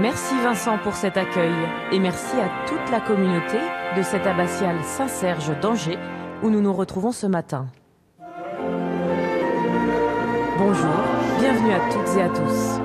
Merci Vincent pour cet accueil et merci à toute la communauté de cette abbatiale Saint-Serge d'Angers où nous nous retrouvons ce matin. Bonjour, bienvenue à toutes et à tous.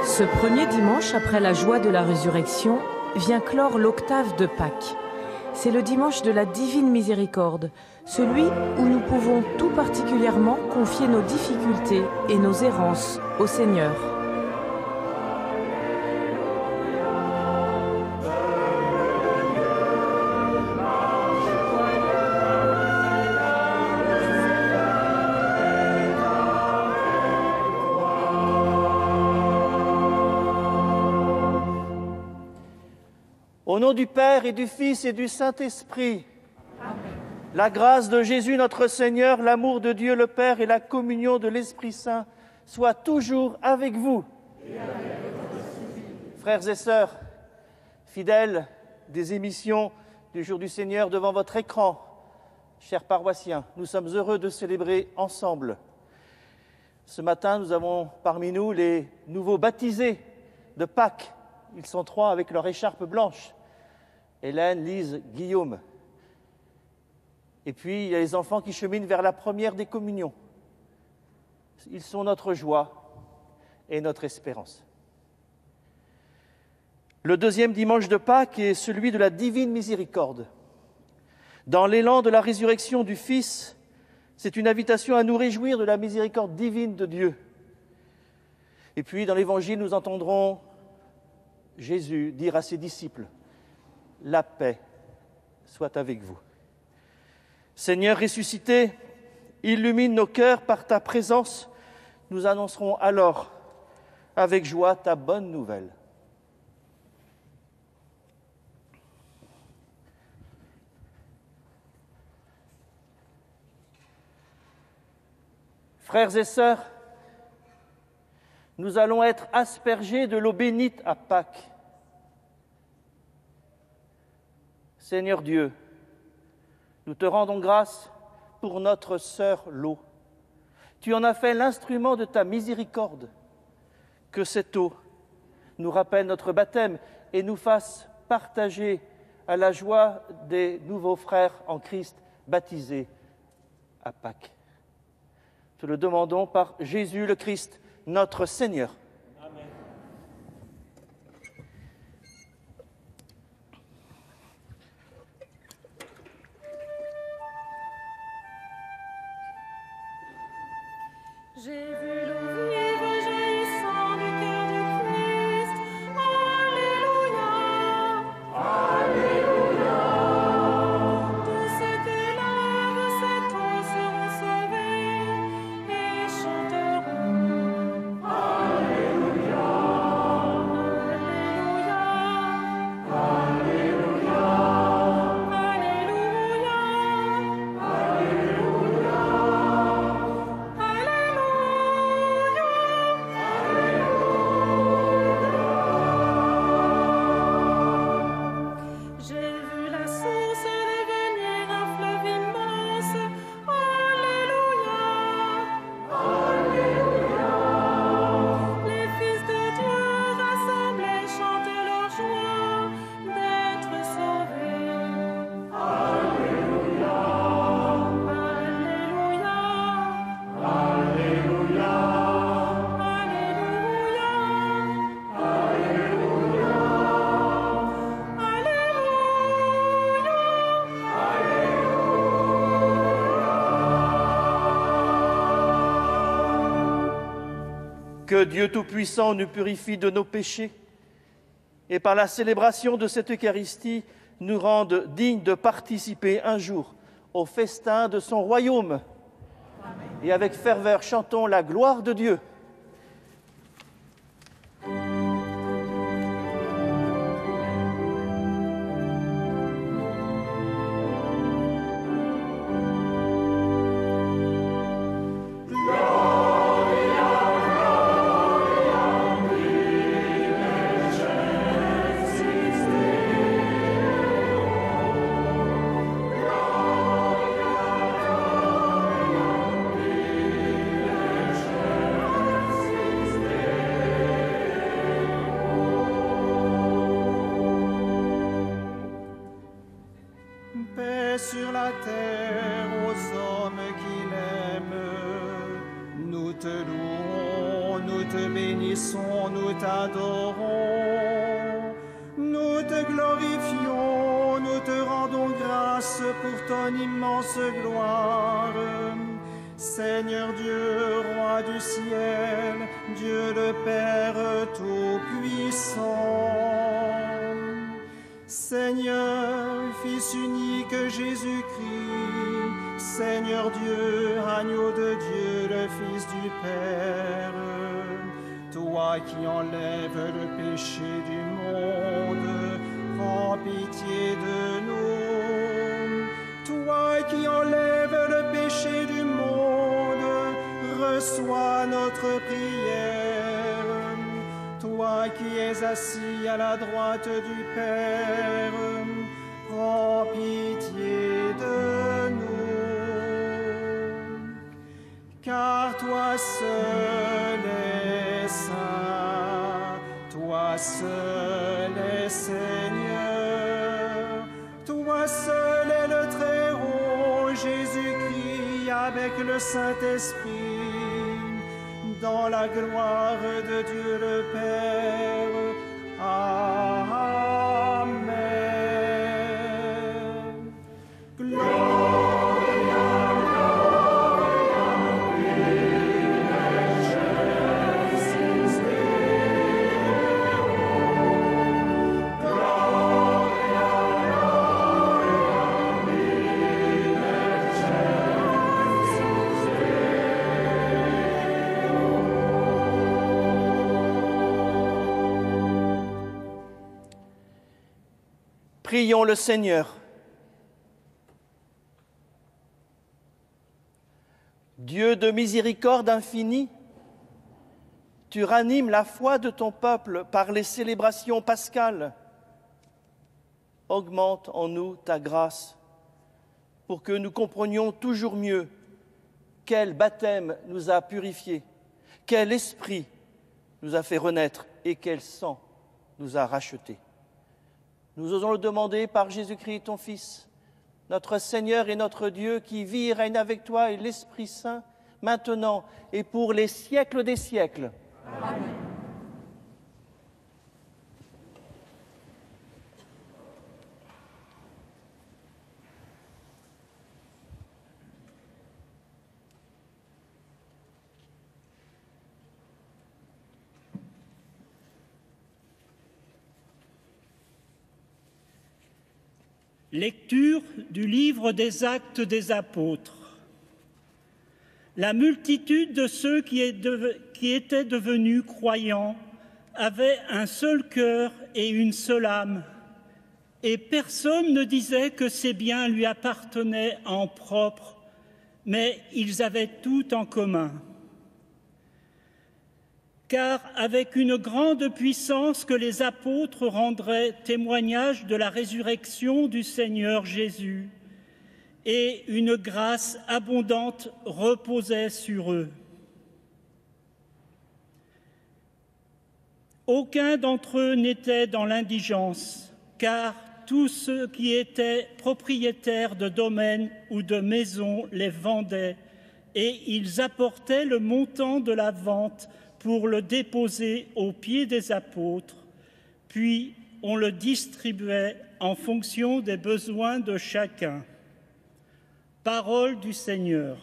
Ce premier dimanche après la joie de la résurrection vient clore l'octave de Pâques. C'est le dimanche de la divine miséricorde, celui où nous pouvons tout particulièrement confier nos difficultés et nos errances au Seigneur. Au nom du Père et du Fils et du Saint-Esprit, la grâce de Jésus notre Seigneur, l'amour de Dieu le Père et la communion de l'Esprit Saint soient toujours avec vous. Frères et sœurs, fidèles des émissions du Jour du Seigneur devant votre écran, chers paroissiens, nous sommes heureux de célébrer ensemble. Ce matin, nous avons parmi nous les nouveaux baptisés de Pâques. Ils sont 3 avec leur écharpe blanche. Hélène, Lise, Guillaume. Et puis, il y a les enfants qui cheminent vers la première des communions. Ils sont notre joie et notre espérance. Le deuxième dimanche de Pâques est celui de la divine miséricorde. Dans l'élan de la résurrection du Fils, c'est une invitation à nous réjouir de la miséricorde divine de Dieu. Et puis, dans l'Évangile, nous entendrons Jésus dire à ses disciples « La paix soit avec vous ». Seigneur ressuscité, illumine nos cœurs par ta présence. Nous annoncerons alors avec joie ta bonne nouvelle. Frères et sœurs, nous allons être aspergés de l'eau bénite à Pâques. Seigneur Dieu, nous te rendons grâce pour notre sœur l'eau. Tu en as fait l'instrument de ta miséricorde. Que cette eau nous rappelle notre baptême et nous fasse partager à la joie des nouveaux frères en Christ baptisés à Pâques. Te le demandons par Jésus le Christ, notre Seigneur. Amen. J'ai vu l'eau vive jaillissant du cœur du Christ. Alléluia. Alléluia. Tous ceux qui lavent cette eau seront sauvés et chanteront. Alléluia. Que Dieu Tout-Puissant nous purifie de nos péchés et par la célébration de cette Eucharistie nous rende dignes de participer un jour au festin de son royaume. Amen. Et avec ferveur, chantons la gloire de Dieu. Sur la terre aux hommes qu'il aime, nous te louons, nous te bénissons, nous t'adorons, nous te glorifions, nous te rendons grâce pour ton immense gloire. Seigneur Dieu, roi du ciel, Dieu le Père Tout-Puissant. Seigneur, Fils unique Jésus-Christ, Seigneur Dieu, agneau de Dieu, le Fils du Père, toi qui enlèves le péché du monde, prends pitié de nous. Toi qui enlèves le péché du monde, reçois notre prière. Toi qui es assis à la droite du Père, prends pitié de nous. Car toi seul es saint, toi seul es Seigneur, toi seul est le Très-Haut, Jésus-Christ avec le Saint-Esprit, dans la gloire de Dieu le Père. Amen. Gloria, gloria, in excelsis Deo. Gloria, gloria, in excelsis Prions le Seigneur. Dieu de miséricorde infinie, tu ranimes la foi de ton peuple par les célébrations pascales. Augmente en nous ta grâce pour que nous comprenions toujours mieux quel baptême nous a purifiés, quel esprit nous a fait renaître et quel sang nous a rachetés. Nous osons le demander par Jésus-Christ, ton Fils, notre Seigneur et notre Dieu, qui vit et règne avec toi et l'Esprit Saint, maintenant et pour les siècles des siècles. Amen. Lecture du livre des Actes des Apôtres. La multitude de ceux qui étaient devenus croyants avait un seul cœur et une seule âme, et personne ne disait que ses biens lui appartenaient en propre, mais ils avaient tout en commun. Car avec une grande puissance que les apôtres rendraient témoignage de la résurrection du Seigneur Jésus, et une grâce abondante reposait sur eux. Aucun d'entre eux n'était dans l'indigence, car tous ceux qui étaient propriétaires de domaines ou de maisons les vendaient, et ils apportaient le montant de la vente pour le déposer aux pieds des apôtres, puis on le distribuait en fonction des besoins de chacun. Parole du Seigneur.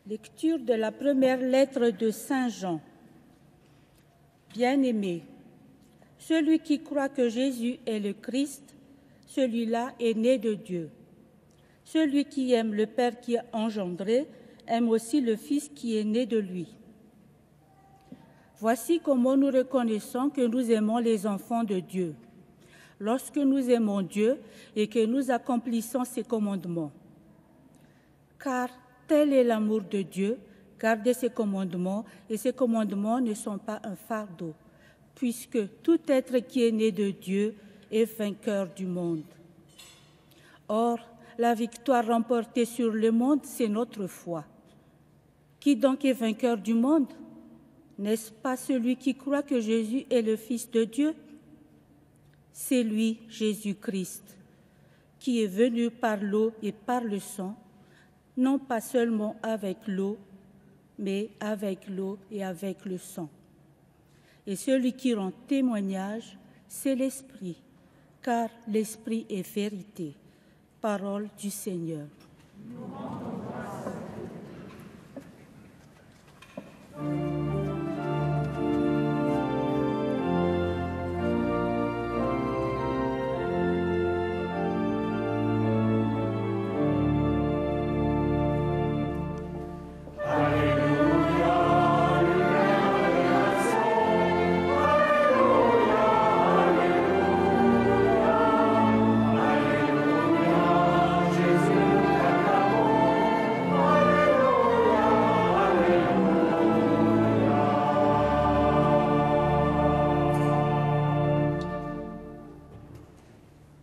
Lecture de la première lettre de Saint Jean. Bien-aimés, celui qui croit que Jésus est le Christ, celui-là est né de Dieu. Celui qui aime le Père qui a engendré, aime aussi le Fils qui est né de lui. Voici comment nous reconnaissons que nous aimons les enfants de Dieu, lorsque nous aimons Dieu et que nous accomplissons ses commandements. Car tel est l'amour de Dieu, garder ses commandements, et ses commandements ne sont pas un fardeau, puisque tout être qui est né de Dieu est vainqueur du monde. Or, la victoire remportée sur le monde, c'est notre foi. Qui donc est vainqueur du monde? N'est-ce pas celui qui croit que Jésus est le Fils de Dieu? C'est lui, Jésus-Christ, qui est venu par l'eau et par le sang, non pas seulement avec l'eau, mais avec l'eau et avec le sang. Et celui qui rend témoignage, c'est l'Esprit, car l'Esprit est vérité. Parole du Seigneur.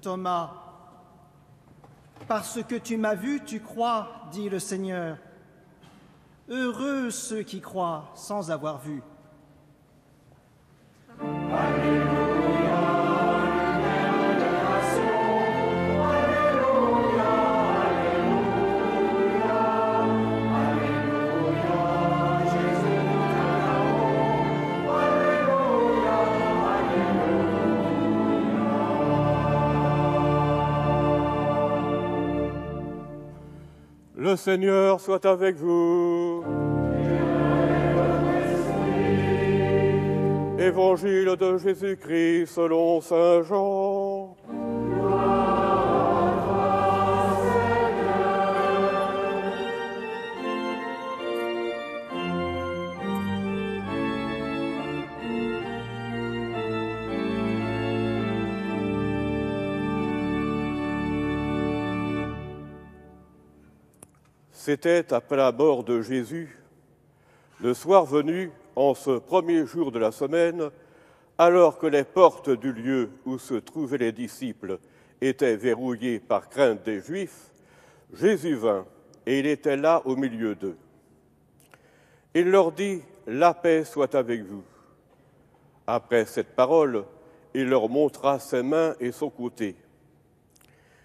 Thomas, parce que tu m'as vu, tu crois, dit le Seigneur. Heureux ceux qui croient sans avoir vu. Le Seigneur soit avec vous. Évangile de Jésus-Christ selon saint Jean. C'était après la mort de Jésus, le soir venu, en ce premier jour de la semaine, alors que les portes du lieu où se trouvaient les disciples étaient verrouillées par crainte des Juifs, Jésus vint et il était là au milieu d'eux. Il leur dit « La paix soit avec vous ». Après cette parole, il leur montra ses mains et son côté.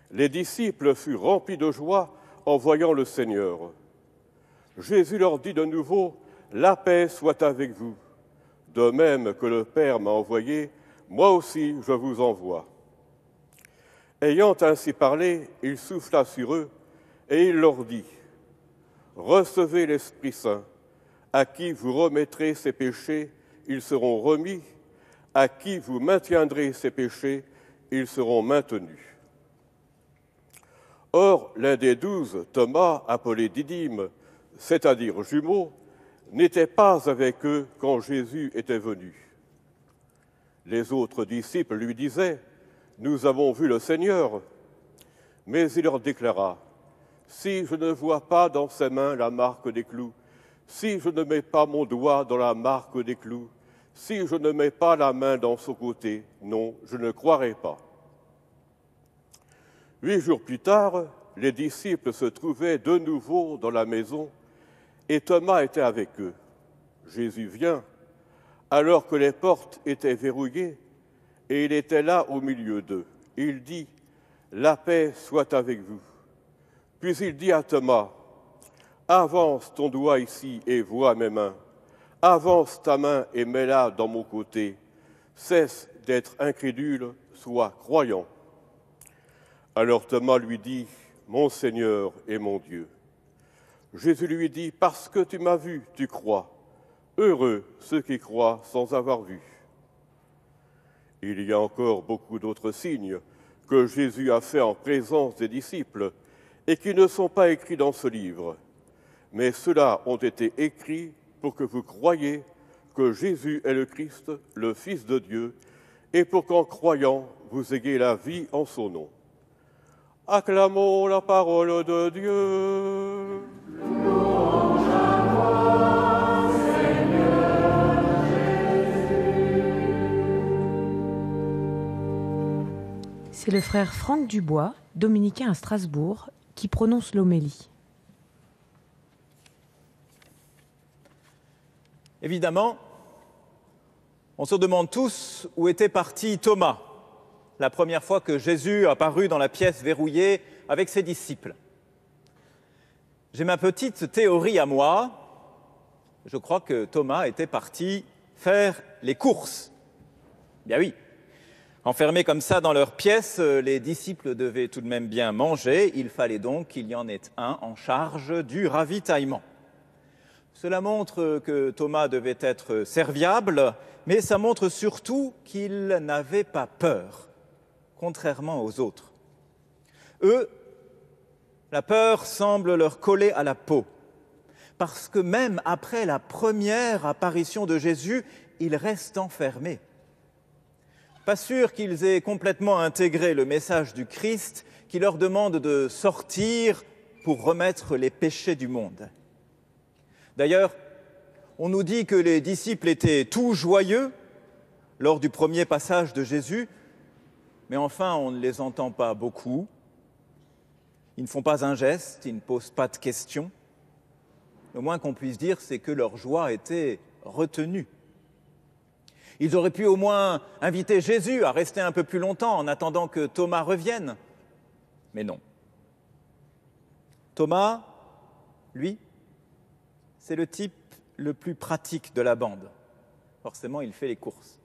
Les disciples furent remplis de joie en voyant le Seigneur. Jésus leur dit de nouveau, « La paix soit avec vous. De même que le Père m'a envoyé, moi aussi je vous envoie. » Ayant ainsi parlé, il souffla sur eux et il leur dit, « Recevez l'Esprit Saint. À qui vous remettrez ses péchés, ils seront remis. À qui vous maintiendrez ses péchés, ils seront maintenus. » Or, l'un des 12, Thomas, appelé Didyme, c'est-à-dire jumeau, n'était pas avec eux quand Jésus était venu. Les autres disciples lui disaient « Nous avons vu le Seigneur ». Mais il leur déclara « Si je ne vois pas dans ses mains la marque des clous, si je ne mets pas mon doigt dans la marque des clous, si je ne mets pas la main dans son côté, non, je ne croirai pas. » 8 jours plus tard, les disciples se trouvaient de nouveau dans la maison et Thomas était avec eux. Jésus vient, alors que les portes étaient verrouillées, et il était là au milieu d'eux. Il dit « La paix soit avec vous ». Puis il dit à Thomas « Avance ton doigt ici et vois mes mains. Avance ta main et mets-la dans mon côté. Cesse d'être incrédule, sois croyant. » Alors Thomas lui dit « Mon Seigneur et mon Dieu ». Jésus lui dit, « Parce que tu m'as vu, tu crois. Heureux ceux qui croient sans avoir vu. » Il y a encore beaucoup d'autres signes que Jésus a faits en présence des disciples et qui ne sont pas écrits dans ce livre. Mais ceux-là ont été écrits pour que vous croyiez que Jésus est le Christ, le Fils de Dieu, et pour qu'en croyant, vous ayez la vie en son nom. Acclamons la parole de Dieu. Louange à toi, Seigneur Jésus. C'est le frère Franck Dubois, dominicain à Strasbourg, qui prononce l'homélie. Évidemment, on se demande tous où était parti Thomas, la première fois que Jésus apparut dans la pièce verrouillée avec ses disciples. J'ai ma petite théorie à moi. Je crois que Thomas était parti faire les courses. Bien oui, enfermés comme ça dans leur pièce, les disciples devaient tout de même bien manger. Il fallait donc qu'il y en ait un en charge du ravitaillement. Cela montre que Thomas devait être serviable, mais ça montre surtout qu'il n'avait pas peur, contrairement aux autres. Eux, la peur semble leur coller à la peau, parce que même après la première apparition de Jésus, ils restent enfermés. Pas sûr qu'ils aient complètement intégré le message du Christ qui leur demande de sortir pour remettre les péchés du monde. D'ailleurs, on nous dit que les disciples étaient tout joyeux lors du premier passage de Jésus, mais enfin, on ne les entend pas beaucoup. Ils ne font pas un geste, ils ne posent pas de questions. Le moins qu'on puisse dire, c'est que leur joie était retenue. Ils auraient pu au moins inviter Jésus à rester un peu plus longtemps en attendant que Thomas revienne. Mais non. Thomas, lui, c'est le type le plus pratique de la bande. Forcément, il fait les courses.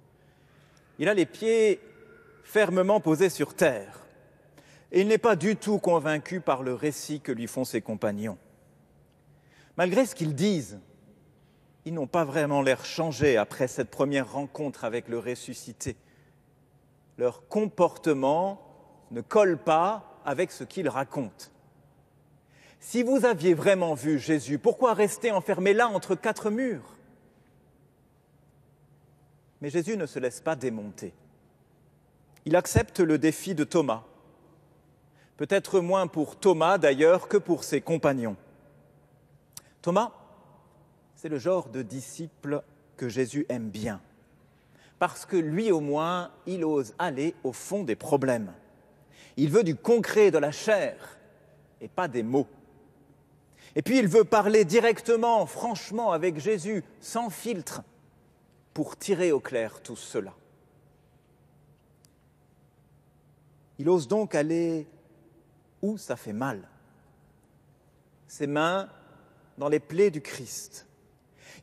Il a les pieds fermement posés sur terre. Et il n'est pas du tout convaincu par le récit que lui font ses compagnons. Malgré ce qu'ils disent, ils n'ont pas vraiment l'air changés après cette première rencontre avec le ressuscité. Leur comportement ne colle pas avec ce qu'ils racontent. Si vous aviez vraiment vu Jésus, pourquoi rester enfermé là entre quatre murs ? Mais Jésus ne se laisse pas démonter. Il accepte le défi de Thomas. Peut-être moins pour Thomas d'ailleurs que pour ses compagnons. Thomas, c'est le genre de disciple que Jésus aime bien. Parce que lui au moins, il ose aller au fond des problèmes. Il veut du concret, de la chair, et pas des mots. Et puis il veut parler directement, franchement avec Jésus, sans filtre, pour tirer au clair tout cela. Il ose donc aller où ça fait mal. Ses mains dans les plaies du Christ.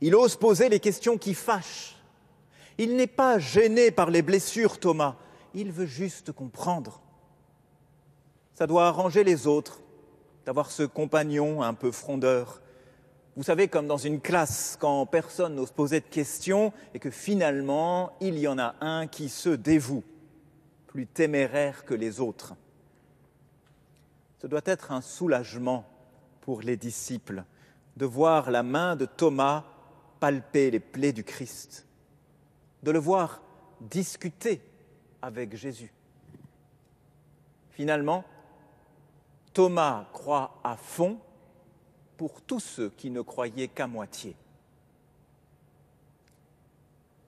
Il ose poser les questions qui fâchent. Il n'est pas gêné par les blessures, Thomas. Il veut juste comprendre. Ça doit arranger les autres d'avoir ce compagnon un peu frondeur. Vous savez, comme dans une classe, quand personne n'ose poser de questions et que finalement, il y en a un qui se dévoue, plus téméraire que les autres. Ce doit être un soulagement pour les disciples de voir la main de Thomas palper les plaies du Christ, de le voir discuter avec Jésus. Finalement, Thomas croit à fond pour tous ceux qui ne croyaient qu'à moitié.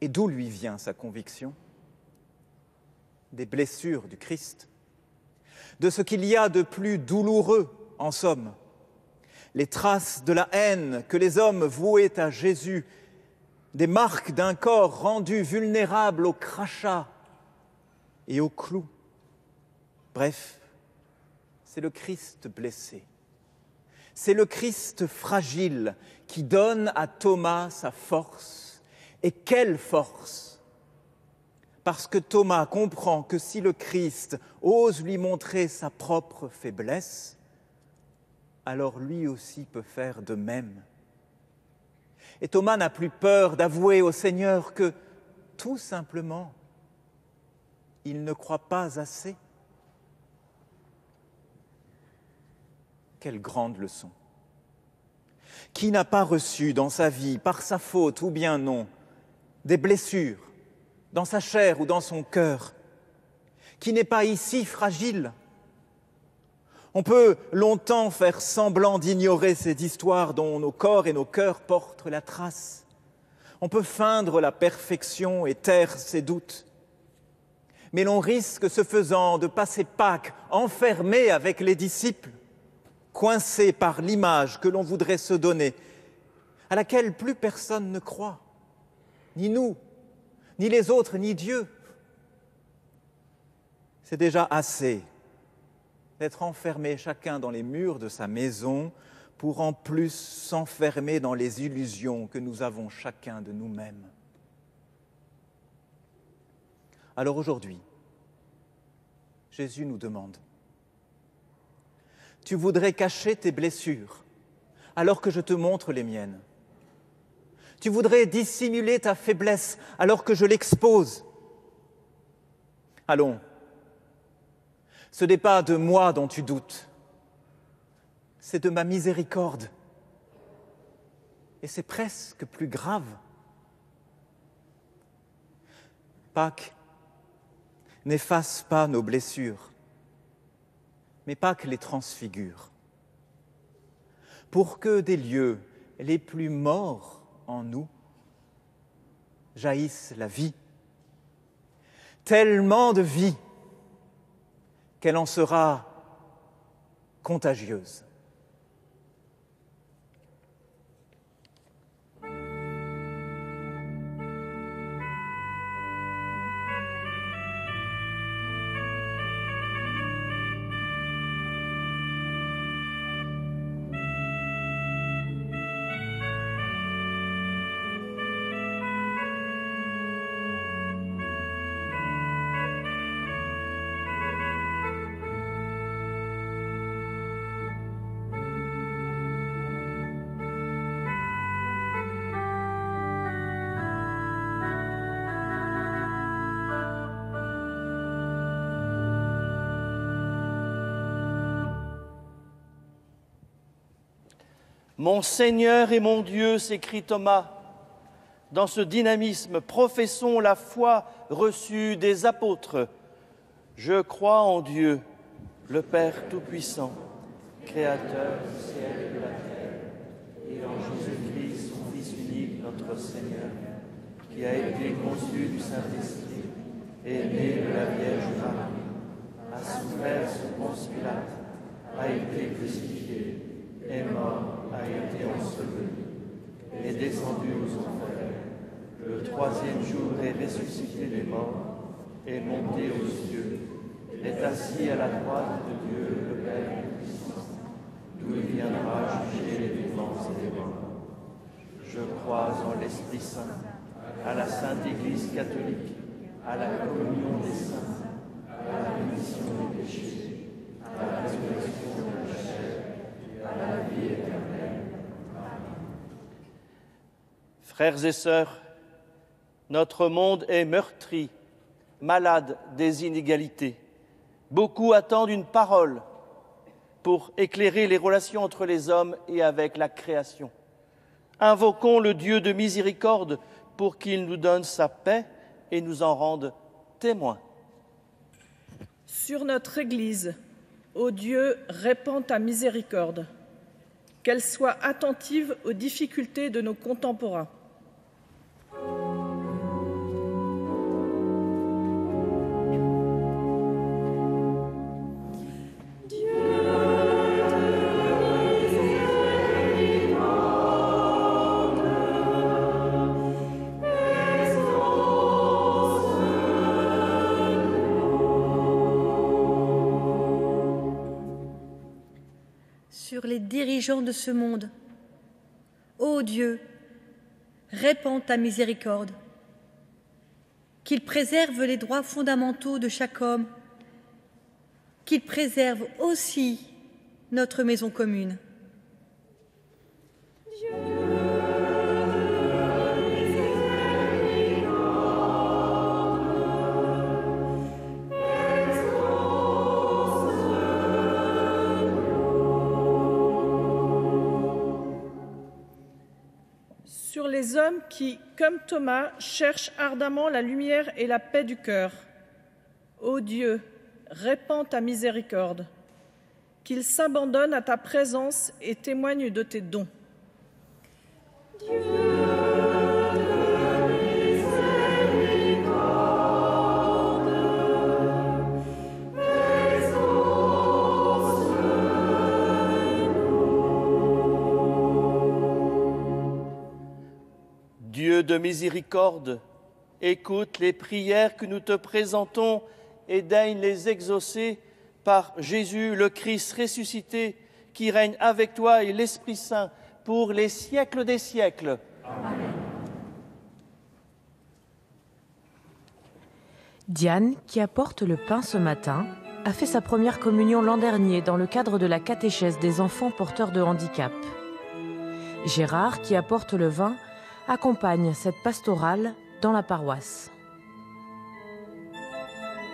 Et d'où lui vient sa conviction ? Des blessures du Christ, de ce qu'il y a de plus douloureux, en somme, les traces de la haine que les hommes vouaient à Jésus, des marques d'un corps rendu vulnérable au crachat et au clou. Bref, c'est le Christ blessé. C'est le Christ fragile qui donne à Thomas sa force. Et quelle force! Parce que Thomas comprend que si le Christ ose lui montrer sa propre faiblesse, alors lui aussi peut faire de même. Et Thomas n'a plus peur d'avouer au Seigneur que, tout simplement, il ne croit pas assez. Quelle grande leçon! Qui n'a pas reçu dans sa vie, par sa faute ou bien non, des blessures, dans sa chair ou dans son cœur? Qui n'est pas ici fragile? On peut longtemps faire semblant d'ignorer ces histoires dont nos corps et nos cœurs portent la trace. On peut feindre la perfection et taire ses doutes. Mais l'on risque, ce faisant, de passer Pâques enfermé avec les disciples, coincé par l'image que l'on voudrait se donner, à laquelle plus personne ne croit, ni nous, ni les autres, ni Dieu. C'est déjà assez d'être enfermé chacun dans les murs de sa maison pour en plus s'enfermer dans les illusions que nous avons chacun de nous-mêmes. Alors aujourd'hui, Jésus nous demande: tu voudrais cacher tes blessures alors que je te montre les miennes. Tu voudrais dissimuler ta faiblesse alors que je l'expose. Allons, ce n'est pas de moi dont tu doutes, c'est de ma miséricorde. Et c'est presque plus grave. Pâques n'efface pas nos blessures, mais Pâques les transfigure, pour que des lieux les plus morts en nous jaillisse la vie, tellement de vie qu'elle en sera contagieuse. Mon Seigneur et mon Dieu, s'écrie Thomas, dans ce dynamisme, professons la foi reçue des apôtres. Je crois en Dieu, le Père Tout-Puissant, Créateur du ciel et de la terre, et en Jésus-Christ, son Fils unique, notre Seigneur, qui a été conçu du Saint-Esprit, est né de la Vierge Marie, a souffert sous Ponce Pilate, a été crucifié, est mort, a été enseveli, est descendu aux enfers, le troisième jour est ressuscité des morts, est monté aux cieux, est assis à la droite de Dieu le Père Tout-Puissant, d'où il viendra juger les vivants et les morts. Je crois en l'Esprit Saint, à la Sainte Église catholique, à la communion des saints, à la rémission des péchés, à la résurrection de la chair, à la vie éternelle. Frères et sœurs, notre monde est meurtri, malade des inégalités. Beaucoup attendent une parole pour éclairer les relations entre les hommes et avec la création. Invoquons le Dieu de miséricorde pour qu'il nous donne sa paix et nous en rende témoins. Sur notre Église, ô Dieu, répands ta miséricorde, qu'elle soit attentive aux difficultés de nos contemporains. Sur les dirigeants de ce monde. Ô Dieu, répands ta miséricorde, qu'ils préservent les droits fondamentaux de chaque homme, qu'ils préservent aussi notre maison commune. Sur les hommes qui, comme Thomas, cherchent ardemment la lumière et la paix du cœur. Ô Dieu, répands ta miséricorde, qu'ils s'abandonnent à ta présence et témoignent de tes dons. Dieu. Dieu de miséricorde, écoute les prières que nous te présentons et daigne les exaucer par Jésus le Christ ressuscité, qui règne avec toi et l'Esprit Saint pour les siècles des siècles. Amen. Diane, qui apporte le pain ce matin, a fait sa première communion l'an dernier dans le cadre de la catéchèse des enfants porteurs de handicap. Gérard, qui apporte le vin, accompagne cette pastorale dans la paroisse.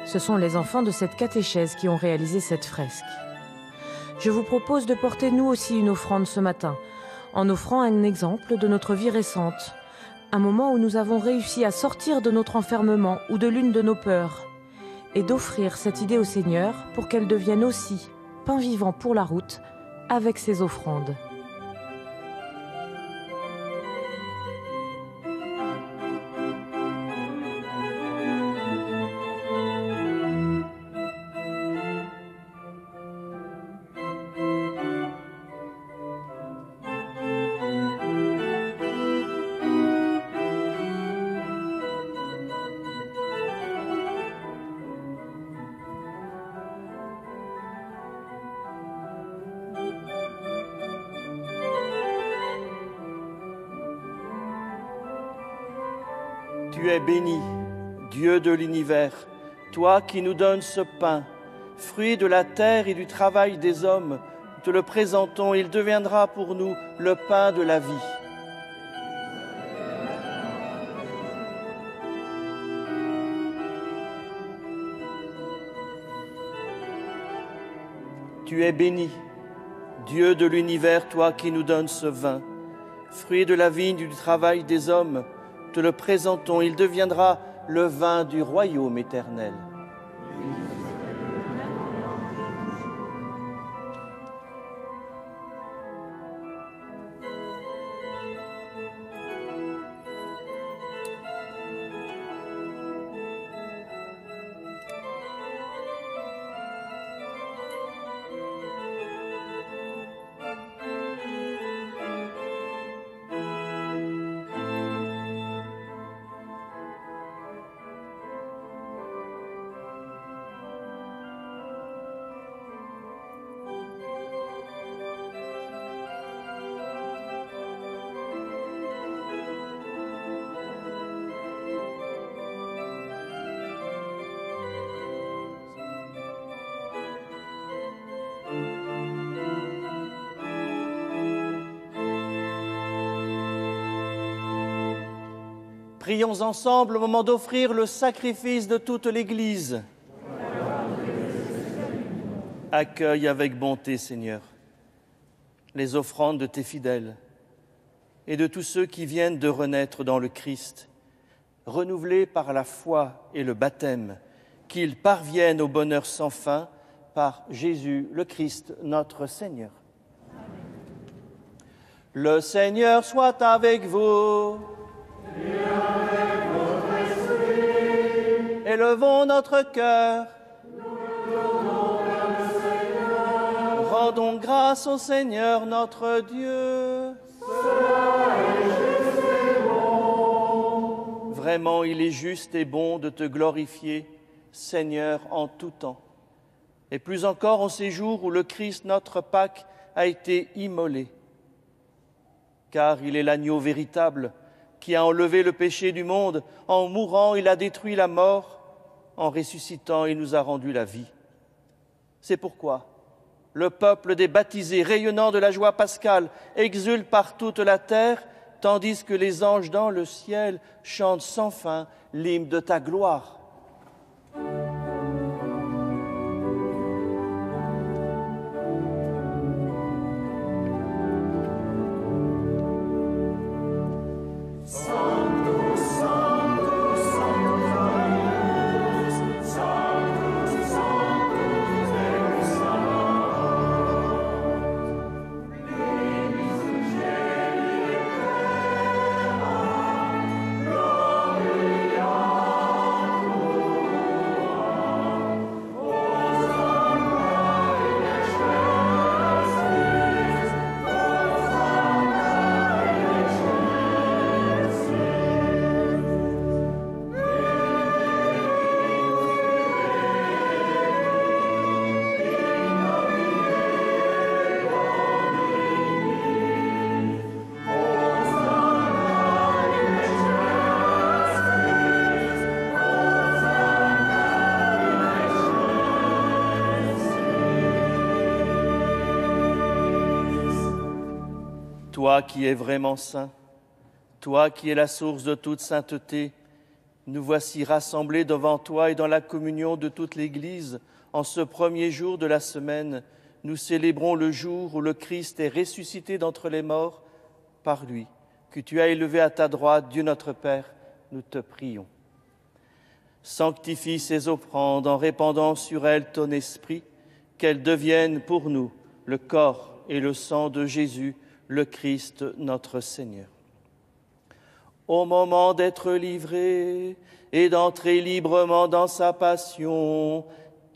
Ce sont les enfants de cette catéchèse qui ont réalisé cette fresque. Je vous propose de porter nous aussi une offrande ce matin, en offrant un exemple de notre vie récente, un moment où nous avons réussi à sortir de notre enfermement ou de l'une de nos peurs, et d'offrir cette idée au Seigneur pour qu'elle devienne aussi pain vivant pour la route avec ses offrandes. Tu es béni, Dieu de l'univers, toi qui nous donnes ce pain, fruit de la terre et du travail des hommes. Nous te le présentons, il deviendra pour nous le pain de la vie. Tu es béni, Dieu de l'univers, toi qui nous donnes ce vin, fruit de la vigne et du travail des hommes. Te le présentons, il deviendra le vin du royaume éternel. Prions ensemble au moment d'offrir le sacrifice de toute l'Église. Accueille avec bonté, Seigneur, les offrandes de tes fidèles et de tous ceux qui viennent de renaître dans le Christ, renouvelés par la foi et le baptême, qu'ils parviennent au bonheur sans fin par Jésus le Christ, notre Seigneur. Le Seigneur soit avec vous. Élevons notre cœur. Rendons grâce au Seigneur notre Dieu. Vraiment, il est juste et bon de te glorifier, Seigneur, en tout temps. Et plus encore en ces jours où le Christ, notre Pâque, a été immolé. Car il est l'agneau véritable qui a enlevé le péché du monde. En mourant, il a détruit la mort. En ressuscitant, il nous a rendu la vie. C'est pourquoi, Le peuple des baptisés, rayonnant de la joie pascale, exulte par toute la terre, tandis que les anges dans le ciel chantent sans fin l'hymne de ta gloire. Toi qui es vraiment saint, toi qui es la source de toute sainteté, nous voici rassemblés devant toi et dans la communion de toute l'Église. En ce premier jour de la semaine, nous célébrons le jour où le Christ est ressuscité d'entre les morts par lui, que tu as élevé à ta droite, Dieu notre Père, nous te prions. Sanctifie ces offrandes en répandant sur elles ton esprit, qu'elles deviennent pour nous le corps et le sang de Jésus, le Christ notre Seigneur. Au moment d'être livré et d'entrer librement dans sa passion,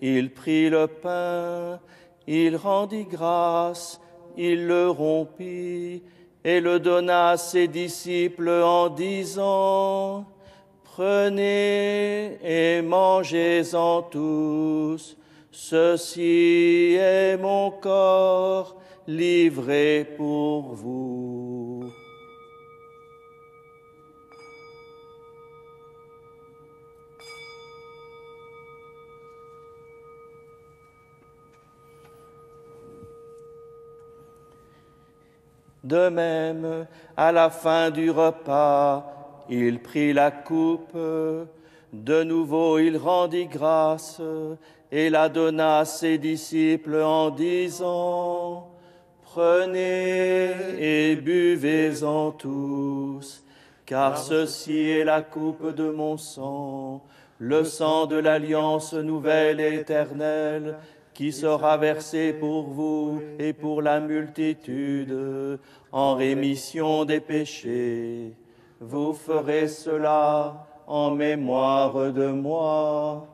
il prit le pain, il rendit grâce, il le rompit et le donna à ses disciples en disant : « Prenez et mangez-en tous, ceci est mon corps, livré pour vous. » De même, à la fin du repas, il prit la coupe, de nouveau il rendit grâce et la donna à ses disciples en disant : « Prenez et buvez-en tous, car ceci est la coupe de mon sang, le sang de l'alliance nouvelle et éternelle, qui sera versé pour vous et pour la multitude en rémission des péchés. Vous ferez cela en mémoire de moi. »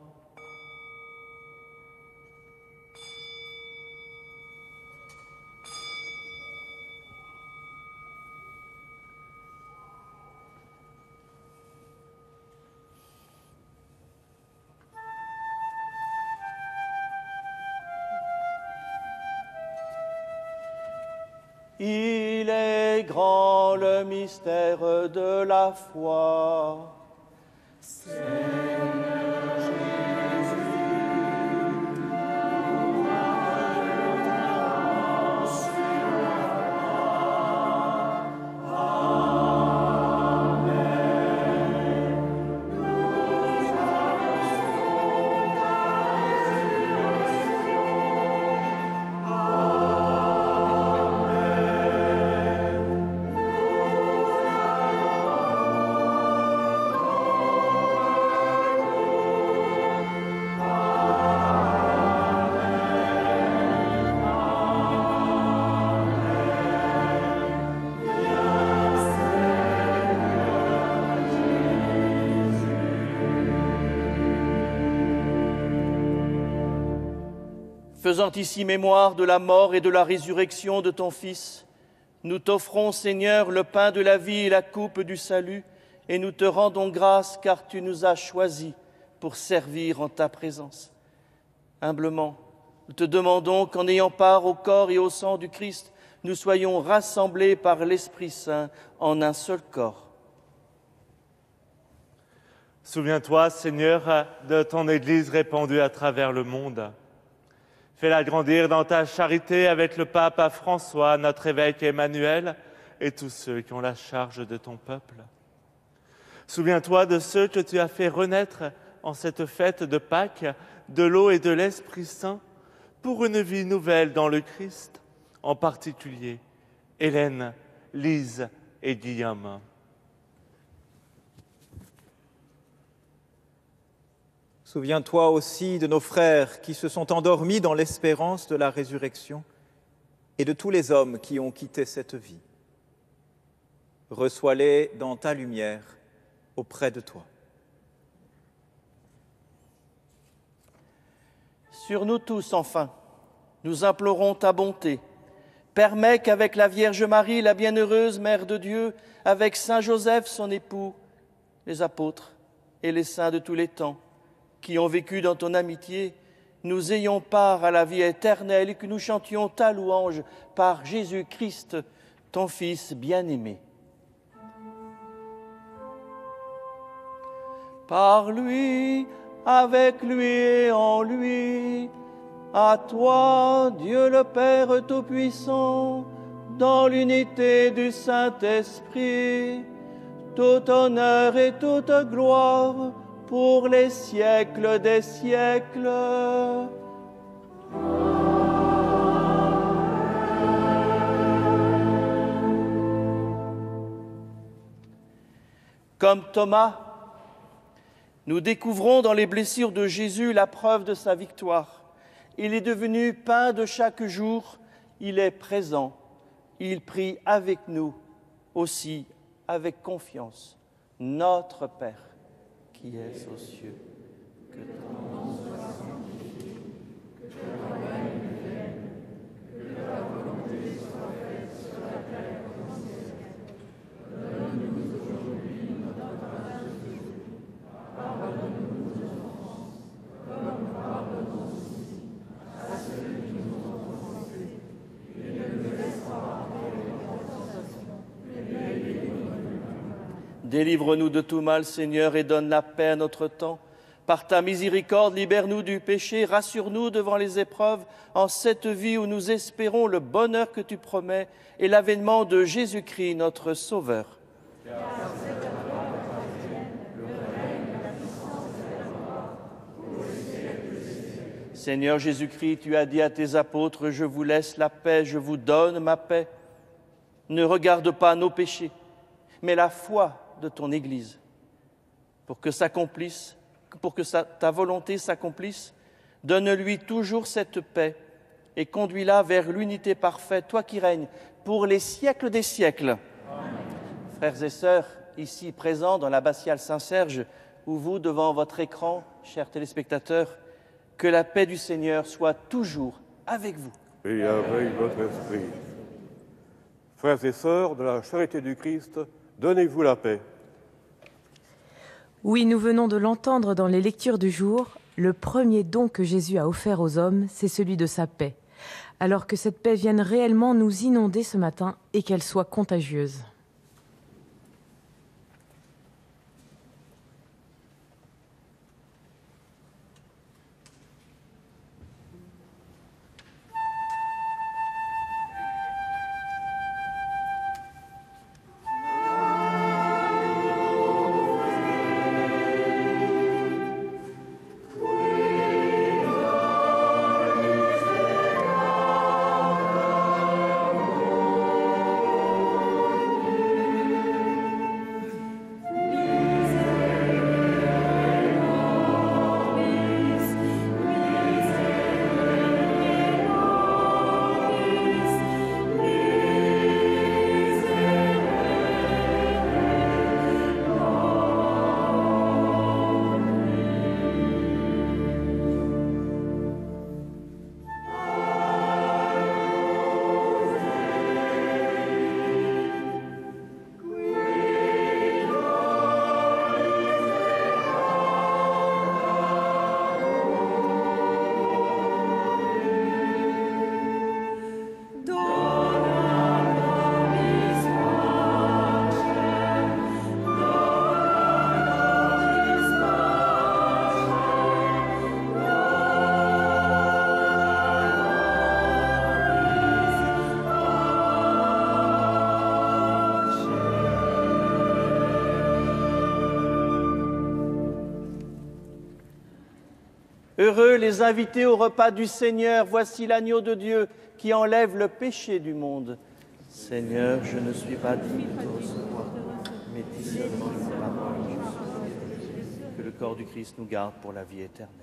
Il est grand le mystère de la foi. Faisant ici mémoire de la mort et de la résurrection de ton Fils, nous t'offrons, Seigneur, le pain de la vie et la coupe du salut, et nous te rendons grâce car tu nous as choisis pour servir en ta présence. Humblement, nous te demandons qu'en ayant part au corps et au sang du Christ, nous soyons rassemblés par l'Esprit Saint en un seul corps. Souviens-toi, Seigneur, de ton Église répandue à travers le monde. Fais-la grandir dans ta charité avec le pape François, notre évêque Emmanuel, et tous ceux qui ont la charge de ton peuple. Souviens-toi de ceux que tu as fait renaître en cette fête de Pâques, de l'eau et de l'Esprit Saint, pour une vie nouvelle dans le Christ, en particulier Hélène, Lise et Guillaume. Souviens-toi aussi de nos frères qui se sont endormis dans l'espérance de la résurrection et de tous les hommes qui ont quitté cette vie. Reçois-les dans ta lumière auprès de toi. Sur nous tous, enfin, nous implorons ta bonté. Permets qu'avec la Vierge Marie, la bienheureuse Mère de Dieu, avec Saint Joseph, son époux, les apôtres et les saints de tous les temps, qui ont vécu dans ton amitié, nous ayons part à la vie éternelle et que nous chantions ta louange par Jésus-Christ, ton Fils bien-aimé. Par lui, avec lui et en lui, à toi, Dieu le Père Tout-Puissant, dans l'unité du Saint-Esprit, tout honneur et toute gloire pour les siècles des siècles. Comme Thomas, nous découvrons dans les blessures de Jésus la preuve de sa victoire. Il est devenu pain de chaque jour, il est présent, il prie avec nous, aussi avec confiance. Notre Père, qui es aux cieux, que ton nom soit sanctifié, que ton règne vienne, que ta volonté soit faite sur la terre comme au ciel. Donne-nous aujourd'hui notre pain de ce jour. Pardonne-nous nos offenses, comme nous pardonnons aussi à ceux qui nous ont offensés. Et ne nous laisse pas entrer en tentation, mais délivre-nous du mal. Délivre-nous de tout mal, Seigneur, et donne la paix à notre temps. Par ta miséricorde, libère-nous du péché, rassure-nous devant les épreuves, en cette vie où nous espérons le bonheur que tu promets et l'avènement de Jésus-Christ, notre Sauveur. Seigneur Jésus-Christ, tu as dit à tes apôtres, « Je vous laisse la paix, je vous donne ma paix. » Ne regarde pas nos péchés, mais la foi de ton Église, pour que ta volonté s'accomplisse. Donne-lui toujours cette paix et conduis-la vers l'unité parfaite, toi qui règnes pour les siècles des siècles. Amen. Frères et sœurs, ici présents dans l'abbatiale Saint-Serge, ou vous devant votre écran, chers téléspectateurs, que la paix du Seigneur soit toujours avec vous. Et avec votre esprit. Frères et sœurs de la charité du Christ, donnez-vous la paix. Oui, nous venons de l'entendre dans les lectures du jour. Le premier don que Jésus a offert aux hommes, c'est celui de sa paix. Alors que cette paix vienne réellement nous inonder ce matin et qu'elle soit contagieuse. Heureux les invités au repas du Seigneur. Voici l'agneau de Dieu qui enlève le péché du monde. Seigneur, je ne suis pas digne de te recevoir, mais dis seulement une parole, je suis sauvé. Que le corps du Christ nous garde pour la vie éternelle.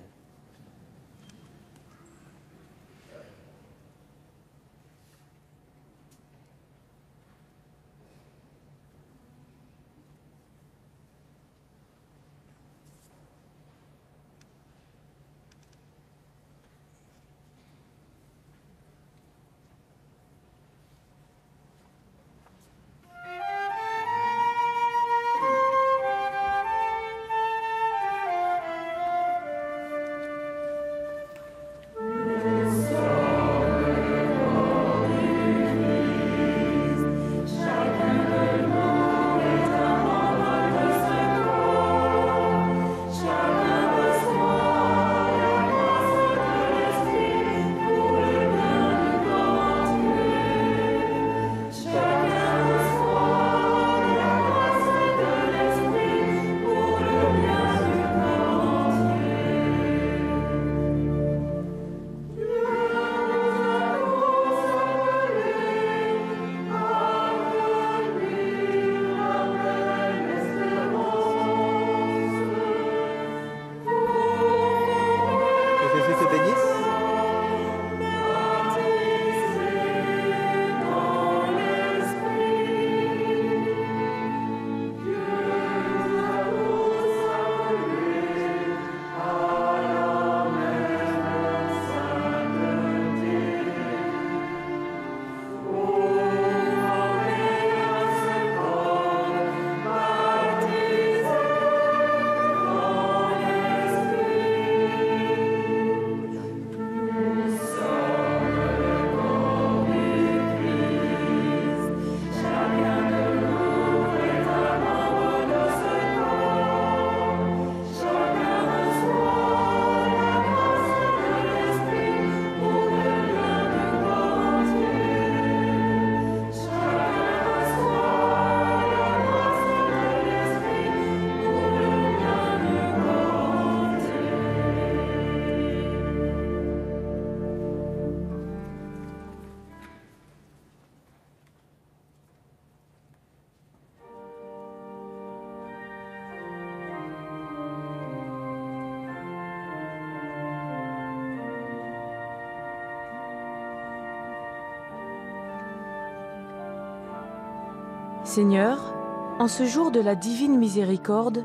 Seigneur, en ce jour de la divine miséricorde,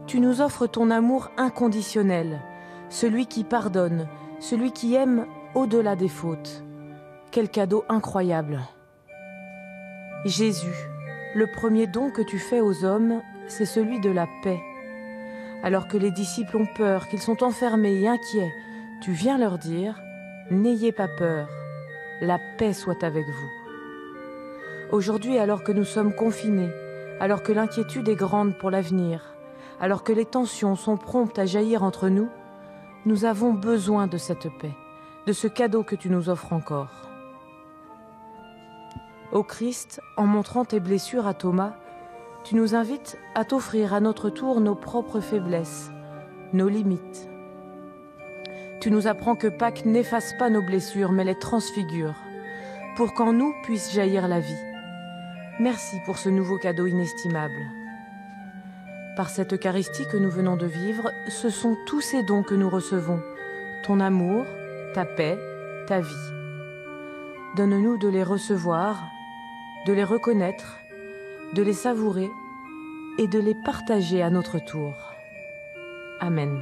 tu nous offres ton amour inconditionnel, celui qui pardonne, celui qui aime au-delà des fautes. Quel cadeau incroyable! Jésus, le premier don que tu fais aux hommes, c'est celui de la paix. Alors que les disciples ont peur, qu'ils sont enfermés et inquiets, tu viens leur dire « N'ayez pas peur, la paix soit avec vous ». Aujourd'hui, alors que nous sommes confinés, alors que l'inquiétude est grande pour l'avenir, alors que les tensions sont promptes à jaillir entre nous, nous avons besoin de cette paix, de ce cadeau que tu nous offres encore. Ô Christ, en montrant tes blessures à Thomas, tu nous invites à t'offrir à notre tour nos propres faiblesses, nos limites. Tu nous apprends que Pâques n'efface pas nos blessures, mais les transfigure, pour qu'en nous puisse jaillir la vie. Merci pour ce nouveau cadeau inestimable. Par cette Eucharistie que nous venons de vivre, ce sont tous ces dons que nous recevons, ton amour, ta paix, ta vie. Donne-nous de les recevoir, de les reconnaître, de les savourer et de les partager à notre tour. Amen.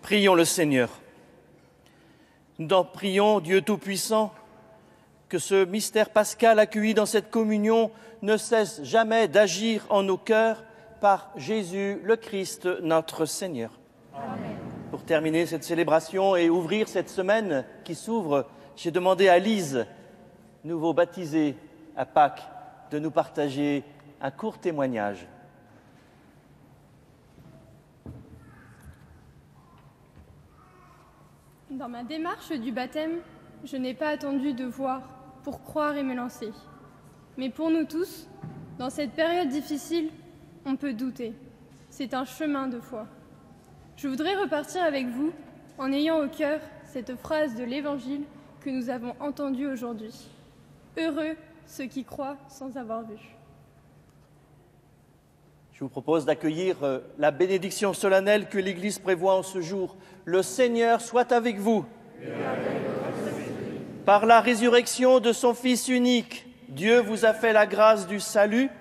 Prions le Seigneur. Nous t'en prions, Dieu Tout-Puissant, que ce mystère pascal accueilli dans cette communion ne cesse jamais d'agir en nos cœurs par Jésus le Christ, notre Seigneur. Amen. Pour terminer cette célébration et ouvrir cette semaine qui s'ouvre, j'ai demandé à Lise, nouveau baptisée à Pâques, de nous partager un court témoignage. Dans ma démarche du baptême, je n'ai pas attendu de voir pour croire et me lancer. Mais pour nous tous, dans cette période difficile, on peut douter. C'est un chemin de foi. Je voudrais repartir avec vous en ayant au cœur cette phrase de l'Évangile que nous avons entendue aujourd'hui. Heureux ceux qui croient sans avoir vu. Je vous propose d'accueillir la bénédiction solennelle que l'Église prévoit en ce jour. Le Seigneur soit avec vous. Par la résurrection de son Fils unique, Dieu vous a fait la grâce du salut.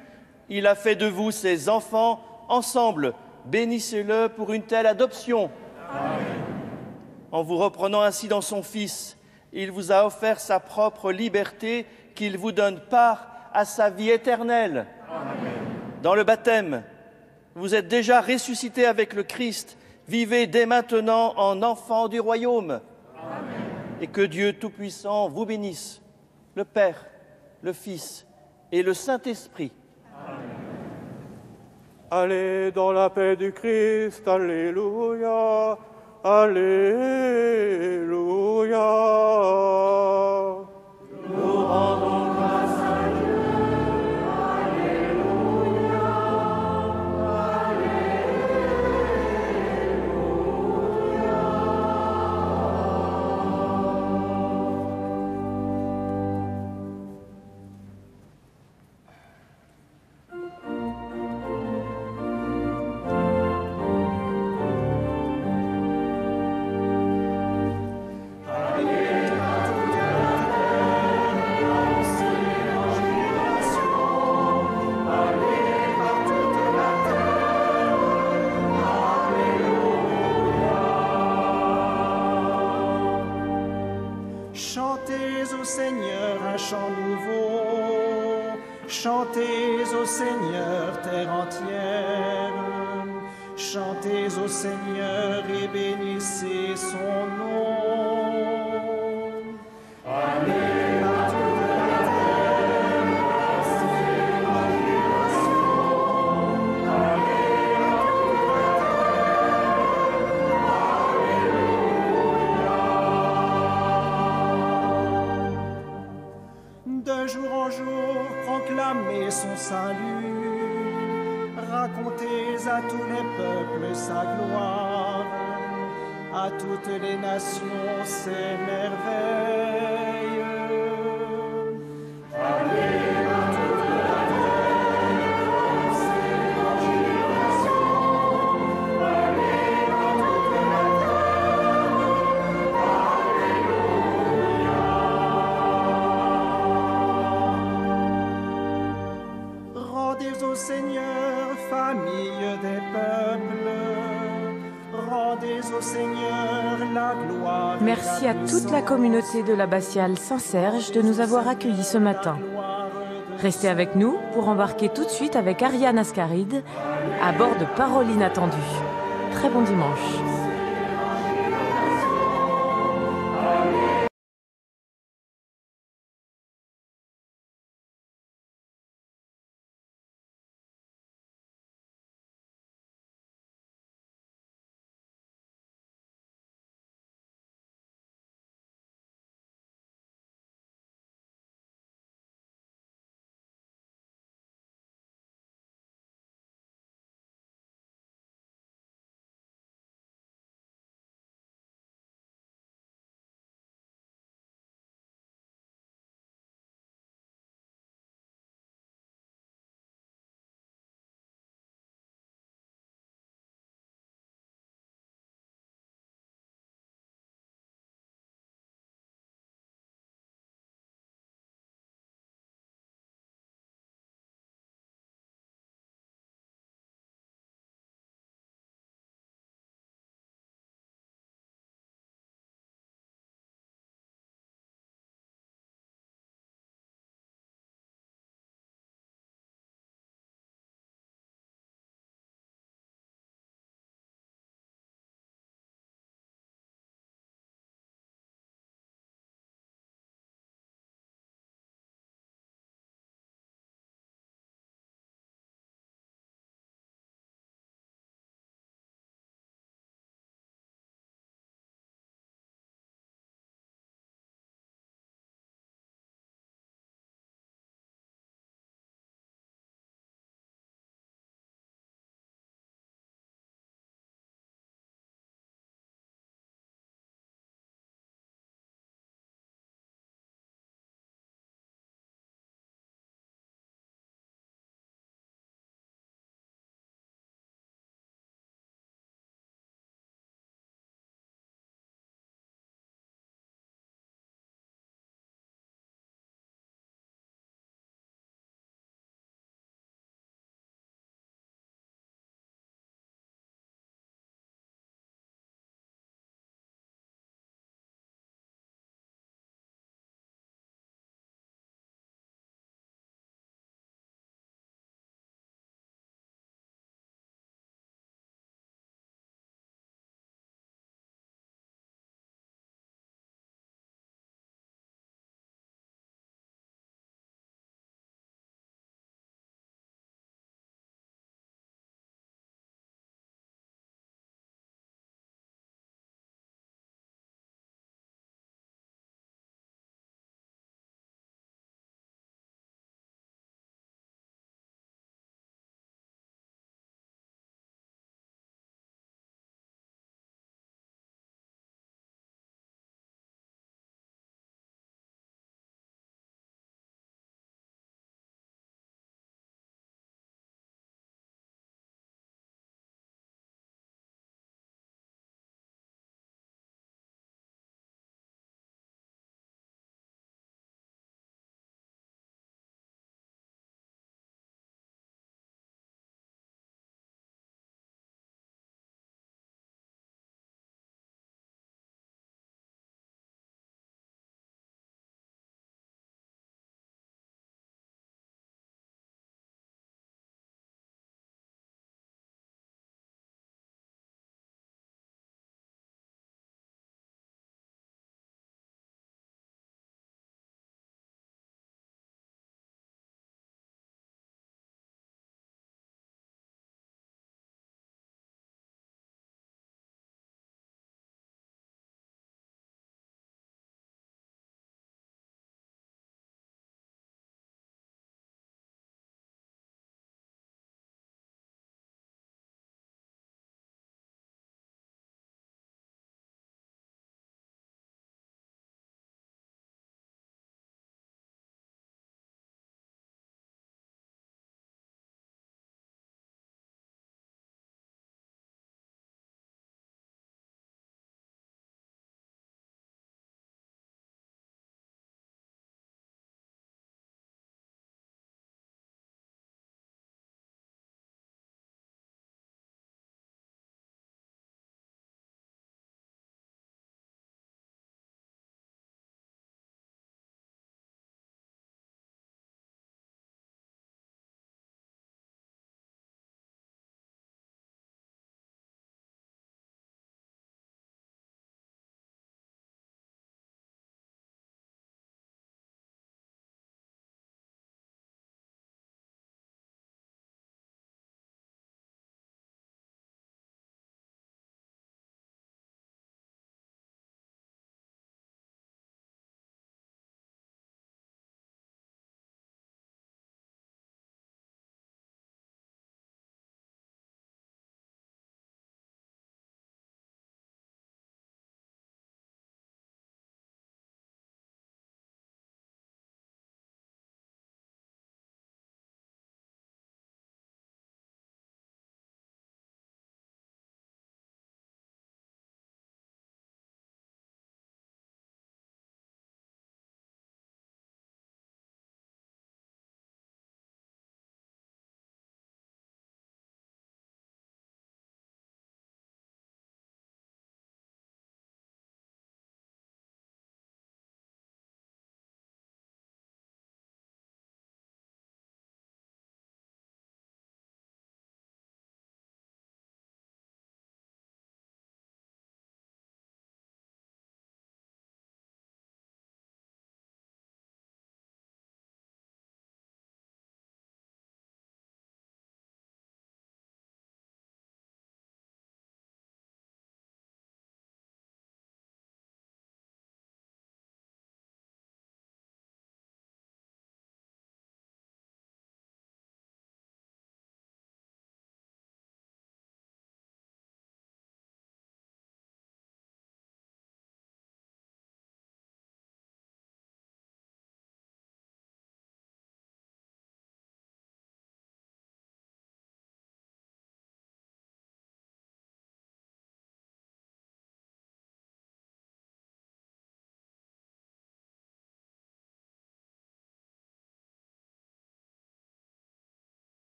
Il a fait de vous ses enfants. Ensemble, bénissez-le pour une telle adoption. Amen. En vous reprenant ainsi dans son Fils, il vous a offert sa propre liberté, qu'il vous donne part à sa vie éternelle. Amen. Dans le baptême, vous êtes déjà ressuscités avec le Christ. Vivez dès maintenant en enfants du royaume. Amen. Et que Dieu Tout-Puissant vous bénisse, le Père, le Fils et le Saint-Esprit. Amen. Allez dans la paix du Christ, alléluia, alléluia. Nous rendons grâce à Dieu, alléluia, Chantez au Seigneur un chant nouveau, chantez au Seigneur terre entière, chantez au Seigneur et bénissez son nom. Allez partout de la terre, lancez la jubilation, allez partout de la terre, de jour en jour, proclamez son salut, racontez à tous les peuples sa gloire, à toutes les nations ses merveilles. Allez partout de la terre, lancez la jubilation, allez partout de la terre, alléluia. Rendez au Seigneur, famille des peuples, rendez au Seigneur la gloire. Merci à toute la communauté de l'abbatiale Saint-Serge de nous avoir accueillis ce matin. Restez avec nous pour embarquer tout de suite avec Ariane Ascaride à bord de Paroles Inattendues. Très bon dimanche.